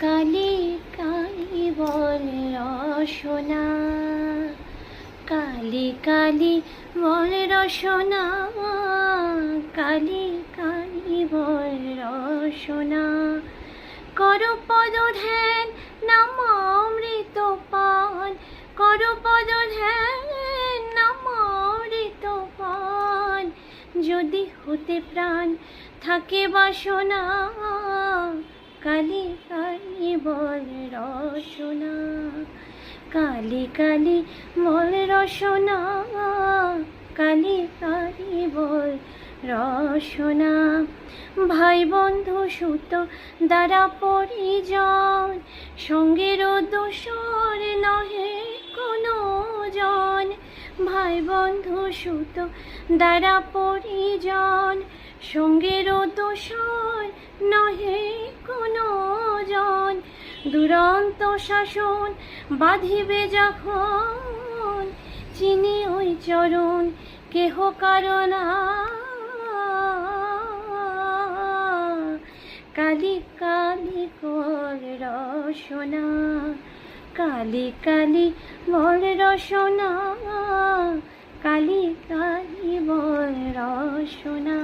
কালি কালি বল রসনা, কালি কালি বল রসনা, কালি কালি বল রসনা। কর পদ ধ্যান নাম অমৃত পান, কর পদ ধ্যান নাম অমৃত পান। যদি হতে প্রাণ থাকে বাসনা, কালি কালি বল রসনা, কালি কালি বল রসনা, কালি কালি বল রসনা। ভাই বন্ধু সুত দ্বারা পরিজন, সঙ্গের দোসর নহে কোনো জন। ভাই বন্ধু সুত দ্বারা পরিজন, সঙ্গের দোসর নহে কোনো জন। দুরন্ত শাসন বাঁধিবে যখন, চিনি ওই চরণ কেহ কারণা। কালি কালি বল রসনা, কালি কালি বল রসনা, কালি কালি বল রসনা।